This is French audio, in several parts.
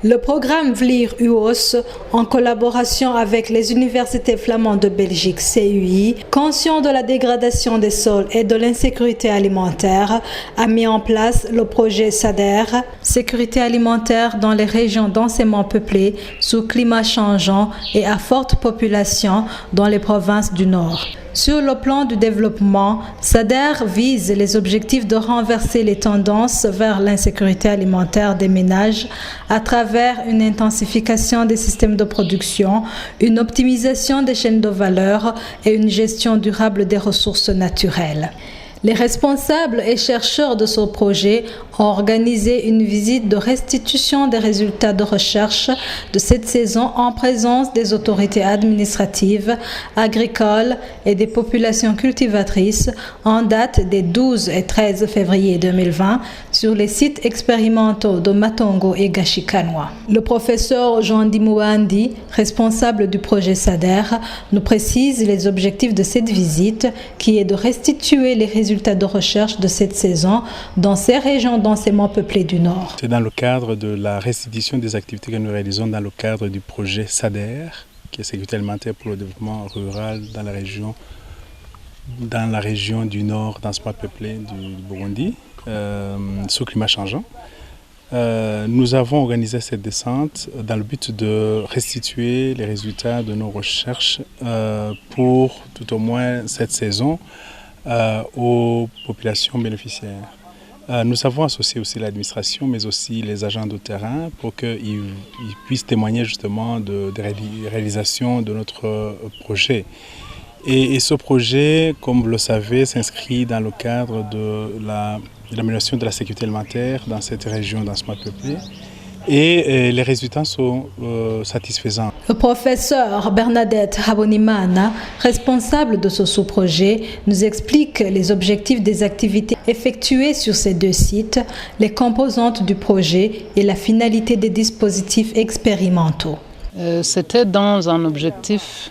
Le programme VLIR UOS, en collaboration avec les universités flamandes de Belgique CUI, conscient de la dégradation des sols et de l'insécurité alimentaire, a mis en place le projet SADER, sécurité alimentaire dans les régions densément peuplées, sous climat changeant et à forte population dans les provinces du Nord. Sur le plan du développement, SADER vise les objectifs de renverser les tendances vers l'insécurité alimentaire des ménages à travers une intensification des systèmes de production, une optimisation des chaînes de valeur et une gestion durable des ressources naturelles. Les responsables et chercheurs de ce projet ont organisé une visite de restitution des résultats de recherche de cette saison en présence des autorités administratives, agricoles et des populations cultivatrices en date des 12 et 13 février 2020 sur les sites expérimentaux de Matongo et Gashikanoa. Le professeur Jean Dimouandi, responsable du projet SADER, nous précise les objectifs de cette visite qui est de restituer les résultats de recherche de cette saison dans ces régions densément peuplées du Nord. C'est dans le cadre de la restitution des activités que nous réalisons dans le cadre du projet SADER, qui est sécurité alimentaire pour le développement rural dans la région du Nord densément peuplée du Burundi, sous climat changeant. Nous avons organisé cette descente dans le but de restituer les résultats de nos recherches pour tout au moins cette saison aux populations bénéficiaires. Nous avons associé aussi l'administration, mais aussi les agents de terrain pour qu'ils puissent témoigner justement de réalisations de notre projet. Et ce projet, comme vous le savez, s'inscrit dans le cadre de l'amélioration de la sécurité alimentaire dans cette région densément peuplée. Et les résultats sont satisfaisants. Le professeur Bernadette Habonimana, responsable de ce sous-projet, nous explique les objectifs des activités effectuées sur ces deux sites, les composantes du projet et la finalité des dispositifs expérimentaux. C'était dans un objectif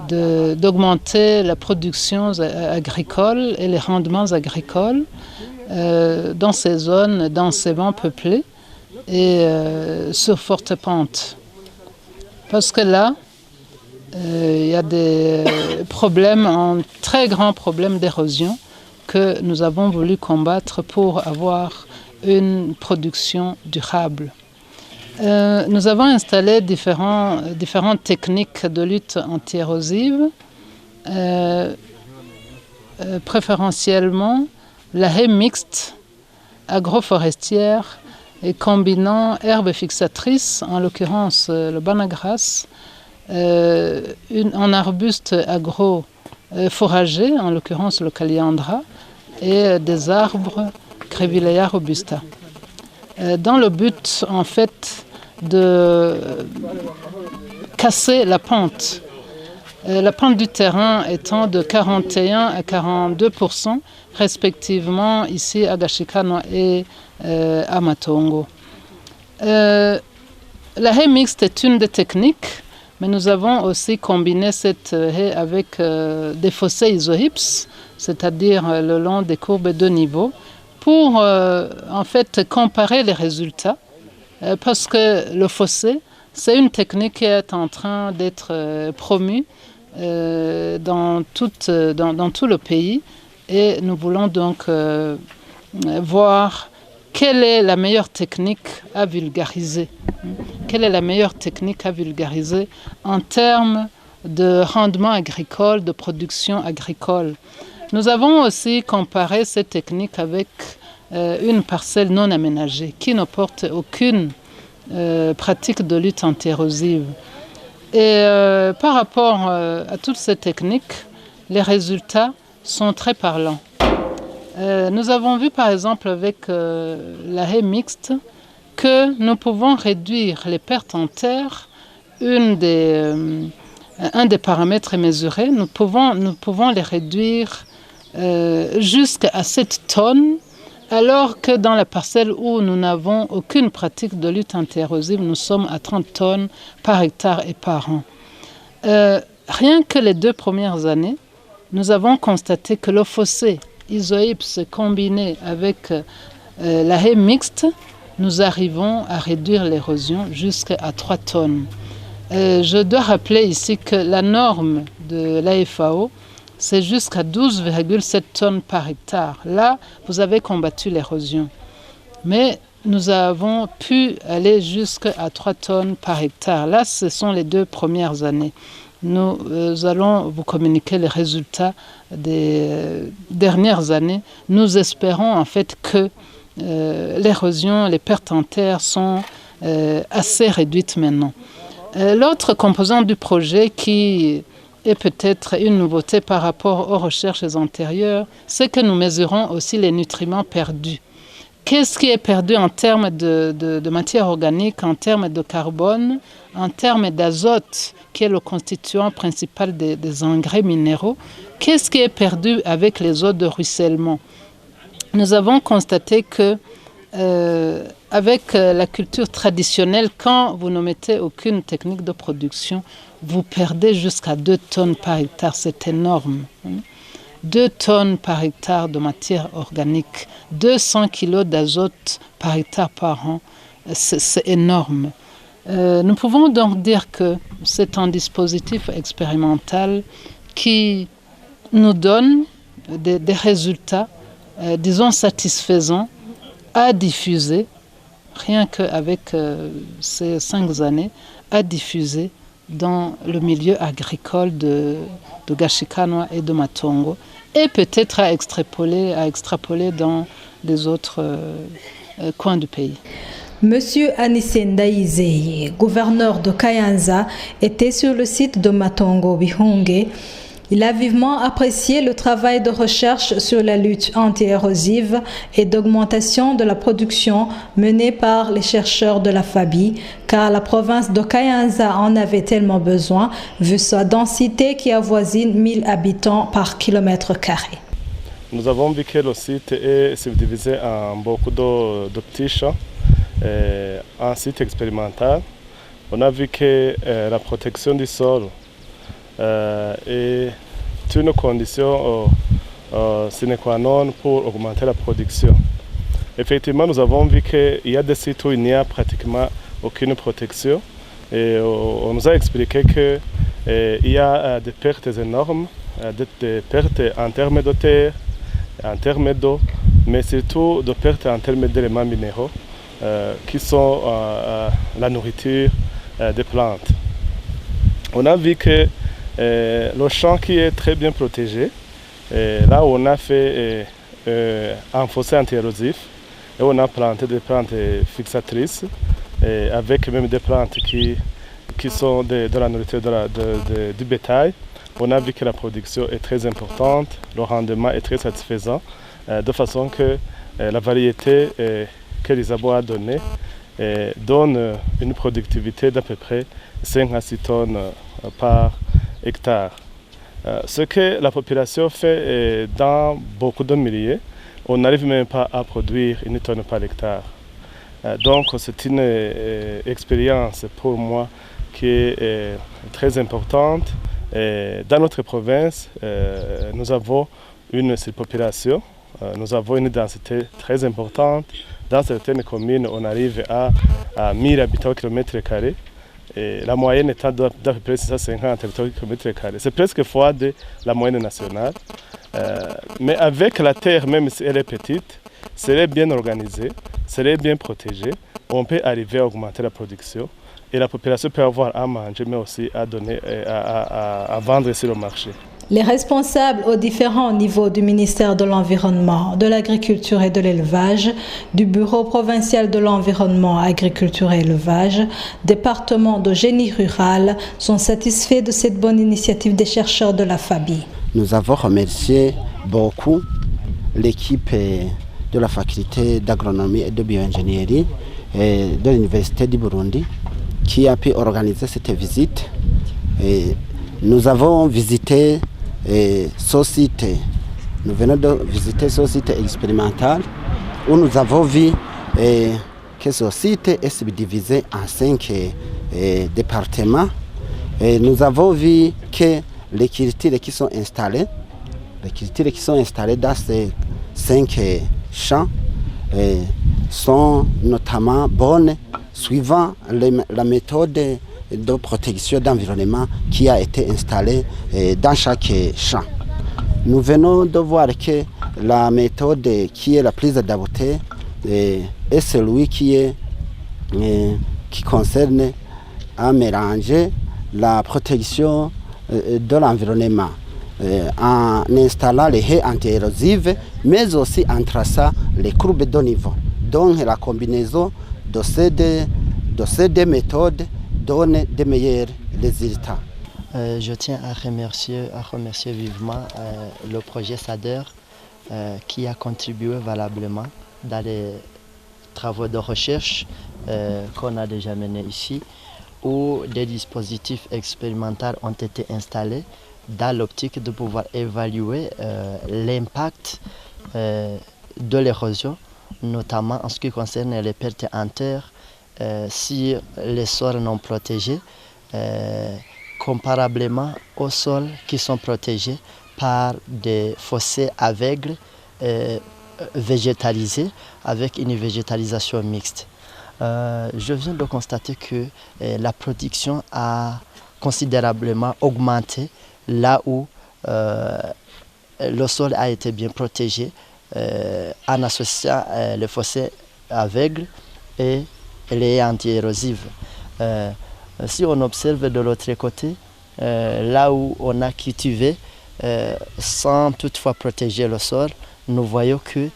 d'augmenter la production agricole et les rendements agricoles dans ces zones densément peuplées et sur forte pente. Parce que là, il y a des problèmes, un très grand problème d'érosion que nous avons voulu combattre pour avoir une production durable. Nous avons installé différentes techniques de lutte anti-érosive, préférentiellement la haie mixte agroforestière et combinant herbes fixatrices, en l'occurrence le banagras, un arbuste agro-fourrager, en l'occurrence le kaliandra, et des arbres Grevillea robusta. Dans le but, en fait, de casser la pente du terrain étant de 41 à 42%, respectivement ici à Gashikanoa et à Matongo. La haie mixte est une des techniques, mais nous avons aussi combiné cette haie avec des fossés isohypses, c'est-à-dire le long des courbes de niveau, pour en fait comparer les résultats, parce que le fossé, c'est une technique qui est en train d'être promue dans tout le pays, et nous voulons donc voir quelle est la meilleure technique à vulgariser. Quelle est la meilleure technique à vulgariser en termes de rendement agricole, de production agricole. Nous avons aussi comparé cette technique avec une parcelle non aménagée qui ne porte aucune pratique de lutte anti-érosive. Et par rapport à toutes ces techniques, les résultats sont très parlants. Nous avons vu par exemple avec la haie mixte que nous pouvons réduire les pertes en terre. Un des paramètres mesurés, nous pouvons les réduire jusqu'à 7 tonnes, alors que dans la parcelle où nous n'avons aucune pratique de lutte anti-érosive, nous sommes à 30 tonnes par hectare et par an. Rien que les 2 premières années, nous avons constaté que le fossé isohypse combiné avec la haie mixte nous arrivons à réduire l'érosion jusqu'à 3 tonnes. Je dois rappeler ici que la norme de l'AFAO, c'est jusqu'à 12,7 tonnes par hectare. Là, vous avez combattu l'érosion. Mais nous avons pu aller jusqu'à 3 tonnes par hectare. Là, ce sont les 2 premières années. Nous allons vous communiquer les résultats des dernières années. Nous espérons en fait que l'érosion, les pertes en terre sont assez réduites maintenant. L'autre composante du projet qui est peut-être une nouveauté par rapport aux recherches antérieures, c'est que nous mesurons aussi les nutriments perdus. Qu'est-ce qui est perdu en termes de matière organique, en termes de carbone, en termes d'azote, qui est le constituant principal des engrais minéraux? Qu'est-ce qui est perdu avec les eaux de ruissellement? Nous avons constaté que avec la culture traditionnelle, quand vous ne mettez aucune technique de production, vous perdez jusqu'à 2 tonnes par hectare. C'est énorme. 2 tonnes par hectare de matière organique, 200 kilos d'azote par hectare par an, c'est énorme. Nous pouvons donc dire que c'est un dispositif expérimental qui nous donne des résultats, disons, satisfaisants à diffuser, rien qu'avec ces 5 années, à diffuser dans le milieu agricole de Gashikanwa et de Matongo, et peut-être à extrapoler dans les autres coins du pays. Monsieur Anissé Ndaïzeye, gouverneur de Kayanza, était sur le site de Matongo Bihonge. Il a vivement apprécié le travail de recherche sur la lutte anti-érosive et d'augmentation de la production menée par les chercheurs de la FABI, car la province de Kayanza en avait tellement besoin, vu sa densité qui avoisine 1000 habitants par kilomètre carré. Nous avons vu que le site est subdivisé en beaucoup de petits champs, un site expérimental. On a vu que la protection du sol est une condition sine qua non pour augmenter la production. Effectivement, nous avons vu qu'il y a des sites où il n'y a pratiquement aucune protection. Et on nous a expliqué qu'il y a des pertes énormes, des pertes en termes de terre, en termes d'eau, mais surtout des pertes en termes d'éléments minéraux qui sont la nourriture des plantes. On a vu que le champ qui est très bien protégé, là où on a fait un fossé anti-érosif, et on a planté des plantes fixatrices, avec même des plantes qui sont de la nourriture du bétail. On a vu que la production est très importante, le rendement est très satisfaisant, de façon que la variété que l'Isaabo a donnée donne une productivité d'à peu près 5 à 6 tonnes par hectare. Ce que la population fait dans beaucoup de milliers, on n'arrive même pas à produire 1 tonne par hectare. Donc c'est une expérience pour moi qui est très importante. Dans notre province, nous avons une surpopulation, nous avons une densité très importante. Dans certaines communes, on arrive à 1000 habitants au kilomètre carré. Et la moyenne étant d'à peu près 650 habitants au kilomètre carré. C'est presque fois de la moyenne nationale. Mais avec la terre, même si elle est petite, si elle est bien organisée, si elle est bien protégée, on peut arriver à augmenter la production. Et la population peut avoir à manger, mais aussi à donner, à vendre sur le marché. Les responsables aux différents niveaux du ministère de l'Environnement, de l'Agriculture et de l'Élevage, du Bureau provincial de l'Environnement, Agriculture et Élevage, département de génie rural, sont satisfaits de cette bonne initiative des chercheurs de la FABI. Nous avons remercié beaucoup l'équipe de la faculté d'agronomie et de bioingénierie de l'Université du Burundi qui a pu organiser cette visite. Et nous avons visité ce site. Nous venons de visiter ce site expérimental où nous avons vu que ce site est subdivisé en 5 départements. Et nous avons vu que les cultures qui sont installées dans ces 5 champs sont notamment bonnes suivant la méthode de protection d'environnement qui a été installée dans chaque champ. Nous venons de voir que la méthode qui est la plus adaptée est celui qui concerne à mélanger la protection de l'environnement en installant les haies anti-érosives, mais aussi en traçant les courbes de niveau. Donc la combinaison de ces deux méthodes donne de meilleurs résultats. Je tiens à remercier vivement le projet SADER qui a contribué valablement dans les travaux de recherche qu'on a déjà menés ici, où des dispositifs expérimentaux ont été installés dans l'optique de pouvoir évaluer l'impact de l'érosion, notamment en ce qui concerne les pertes en terre sur les sols non protégés, comparablement aux sols qui sont protégés par des fossés aveugles végétalisés avec une végétalisation mixte. Je viens de constater que la production a considérablement augmenté là où le sol a été bien protégé en associant les fossés aveugles et les anti-érosives. Si on observe de l'autre côté, là où on a cultivé sans toutefois protéger le sol, nous voyons que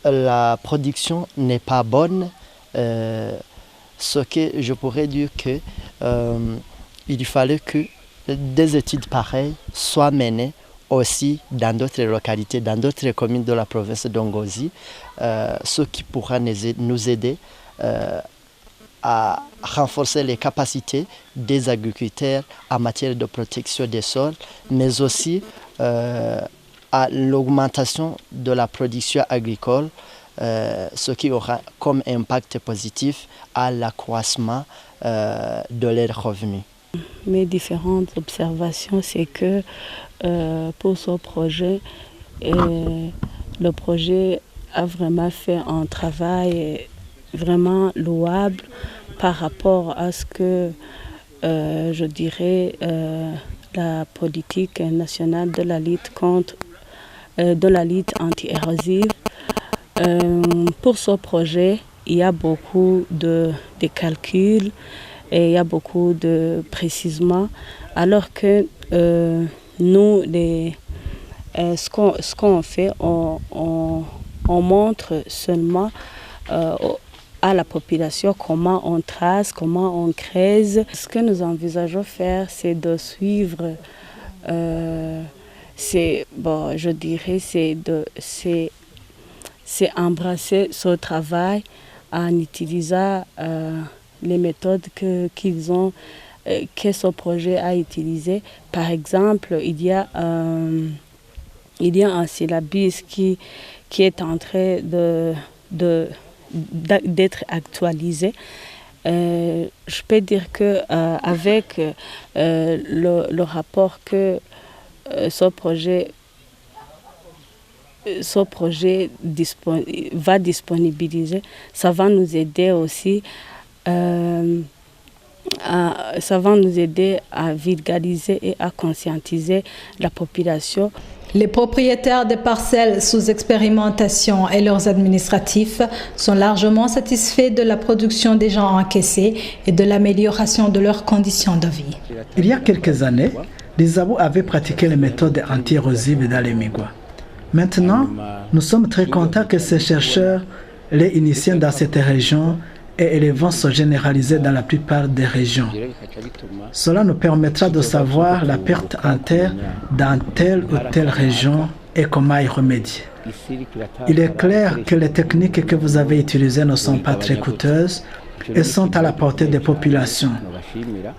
la production n'est pas bonne, ce que je pourrais dire que il fallait que des études pareilles soient menées aussi dans d'autres localités, dans d'autres communes de la province d'Ongozi, ce qui pourra nous aider à renforcer les capacités des agriculteurs en matière de protection des sols, mais aussi à l'augmentation de la production agricole, ce qui aura comme impact positif à l'accroissement de leurs revenus. Mes différentes observations, c'est que pour ce projet, le projet a vraiment fait un travail vraiment louable par rapport à ce que je dirais la politique nationale de la lutte anti-érosive. Pour ce projet, il y a beaucoup de calculs et il y a beaucoup de précisions, alors que nous, ce qu'on fait, on montre seulement à la population comment on trace, comment on creuse. Ce que nous envisageons faire, c'est de suivre, je dirais, c'est embrasser ce travail en utilisant les méthodes que ce projet a utilisées. Par exemple, il y a un syllabus qui est en train d'être actualisé. Je peux dire que avec le rapport que ce projet va disponibiliser, ça va nous aider aussi à vulgariser et à conscientiser la population. Les propriétaires des parcelles sous expérimentation et leurs administratifs sont largement satisfaits de la production des gens encaissés et de l'amélioration de leurs conditions de vie. Il y a quelques années, les Abous avaient pratiqué les méthodes anti-érosives dans les Migwa. Maintenant, nous sommes très contents que ces chercheurs les initient dans cette région et les vont se généraliser dans la plupart des régions. Cela nous permettra de savoir la perte en terre dans telle ou telle région et comment y remédier. Il est clair que les techniques que vous avez utilisées ne sont pas très coûteuses et sont à la portée des populations.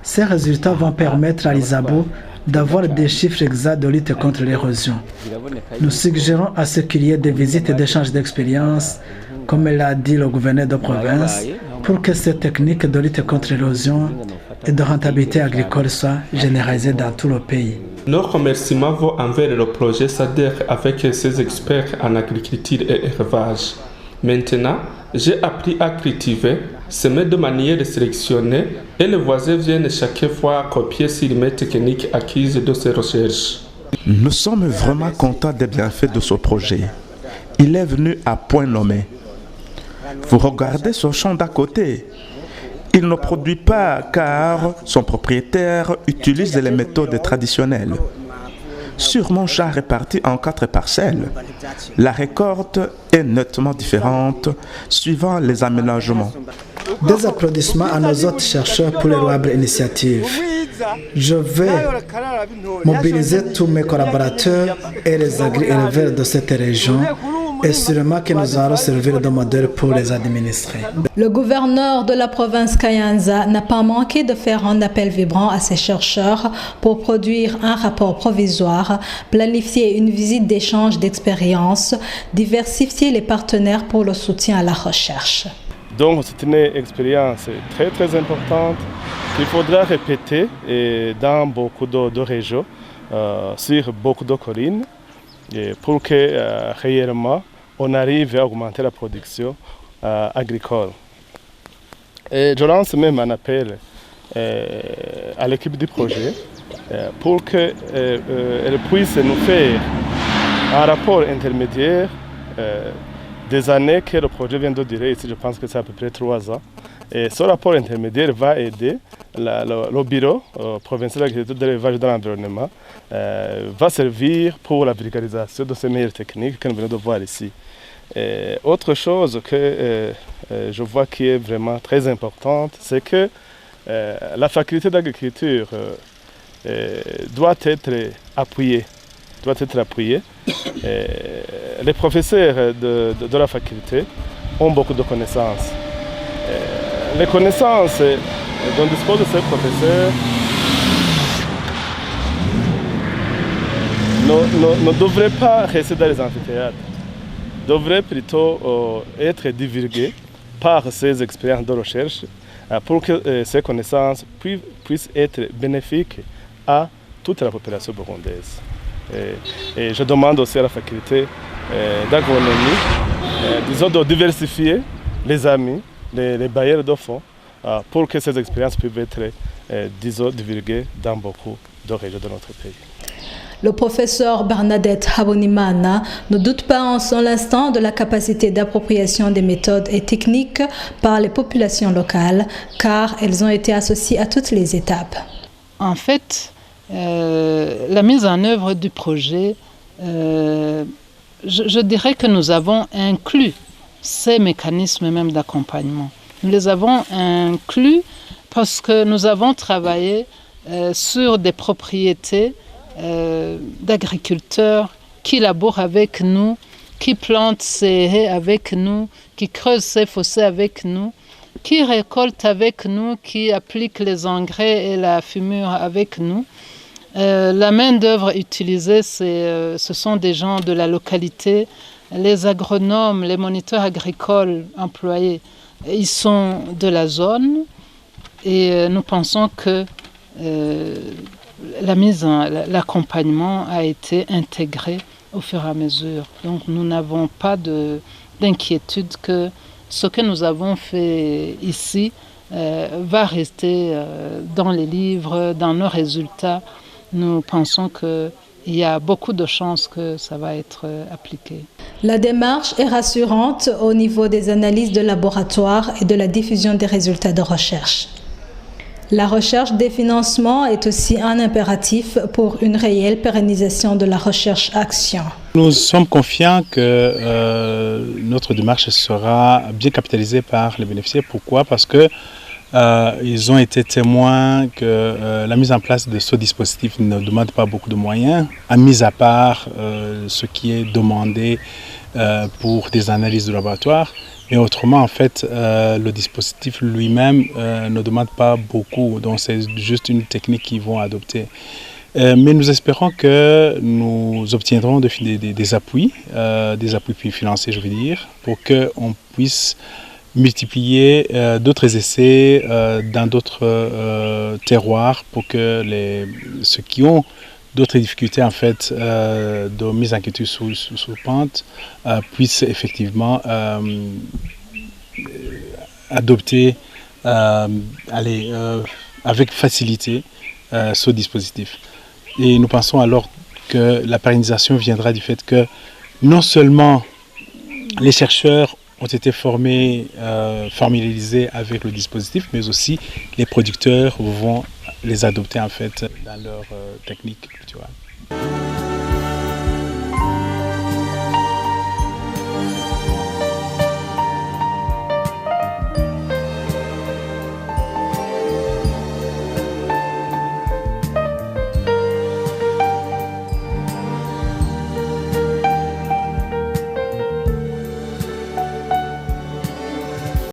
Ces résultats vont permettre à l'ISABO d'avoir des chiffres exacts de lutte contre l'érosion. Nous suggérons à ce qu'il y ait des visites et d'échanges d'expériences, comme l'a dit le gouverneur de province, pour que ces techniques de lutte contre l'érosion et de rentabilité agricole soient généralisées dans tout le pays. Nos remerciements vont envers le projet SADER avec ses experts en agriculture et élevage. Maintenant, j'ai appris à cultiver, semer de manière sélectionnée et les voisins viennent chaque fois copier sur mes techniques acquises de ces recherches. Nous sommes vraiment contents des bienfaits de ce projet. Il est venu à point nommé. Vous regardez son champ d'à côté. Il ne produit pas car son propriétaire utilise les méthodes traditionnelles. Sur mon champ réparti en 4 parcelles, la récolte est nettement différente suivant les aménagements. Des applaudissements à nos autres chercheurs pour leur louable initiative. Je vais mobiliser tous mes collaborateurs et les agri-éleveurs de cette région et sûrement que nous allons servir de modèle pour les administrer. Le gouverneur de la province Kayanza n'a pas manqué de faire un appel vibrant à ses chercheurs pour produire un rapport provisoire, planifier une visite d'échange d'expériences, diversifier les partenaires pour le soutien à la recherche. Donc c'est une expérience très très importante qu'il faudra répéter dans beaucoup de régions, sur beaucoup de collines, pour que réellement on arrive à augmenter la production agricole. Et je lance même un appel à l'équipe du projet pour qu'elle puisse nous faire un rapport intermédiaire des années que le projet vient de durer. Ici, je pense que c'est à peu près 3 ans. Et ce rapport intermédiaire va aider le bureau provincial d'agriculture, de l'élevage et de l'environnement, va servir pour la vulgarisation de ces meilleures techniques que nous venons de voir ici. Et autre chose que je vois qui est vraiment très importante, c'est que la faculté d'agriculture doit être appuyée. Les professeurs de la faculté ont beaucoup de connaissances. Les connaissances dont disposent ces professeurs ne devraient pas rester dans les amphithéâtres, devraient plutôt être divulguées par ces expériences de recherche pour que ces connaissances puissent être bénéfiques à toute la population burundaise. Et je demande aussi à la faculté d'agronomie, disons, de diversifier les amis, les bailleurs de fonds, pour que ces expériences puissent être, disons, divulguées dans beaucoup de régions de notre pays. Le professeur Bernadette Habonimana ne doute pas en son instant de la capacité d'appropriation des méthodes et techniques par les populations locales, car elles ont été associées à toutes les étapes. En fait, la mise en œuvre du projet, je dirais que nous avons inclus ces mécanismes même d'accompagnement. Nous les avons inclus parce que nous avons travaillé sur des propriétés d'agriculteurs qui labourent avec nous, qui plantent ces haies avec nous, qui creusent ces fossés avec nous, qui récoltent avec nous, qui appliquent les engrais et la fumure avec nous. La main-d'œuvre utilisée, ce sont des gens de la localité. Les agronomes, les moniteurs agricoles employés, ils sont de la zone et nous pensons que l'accompagnement a été intégré au fur et à mesure. Donc nous n'avons pas d'inquiétude que ce que nous avons fait ici va rester dans les livres, dans nos résultats. Nous pensons qu'il y a beaucoup de chances que ça va être appliqué. La démarche est rassurante au niveau des analyses de laboratoire et de la diffusion des résultats de recherche. La recherche des financements est aussi un impératif pour une réelle pérennisation de la recherche-action. Nous sommes confiants que notre démarche sera bien capitalisée par les bénéficiaires. Pourquoi? Parce que ils ont été témoins que la mise en place de ce dispositif ne demande pas beaucoup de moyens, mis à part ce qui est demandé pour des analyses de laboratoire. Mais autrement, en fait, le dispositif lui-même ne demande pas beaucoup, donc c'est juste une technique qu'ils vont adopter. Mais nous espérons que nous obtiendrons des appuis financiers, je veux dire, pour qu'on puisse multiplier d'autres essais dans d'autres terroirs pour que ceux qui ont d'autres difficultés en fait de mise en culture sous pente puissent effectivement adopter avec facilité ce dispositif. Et nous pensons alors que la pérennisation viendra du fait que non seulement les chercheurs ont été formés, familiarisés avec le dispositif, mais aussi les producteurs vont les adopter en fait dans leur technique culturelle.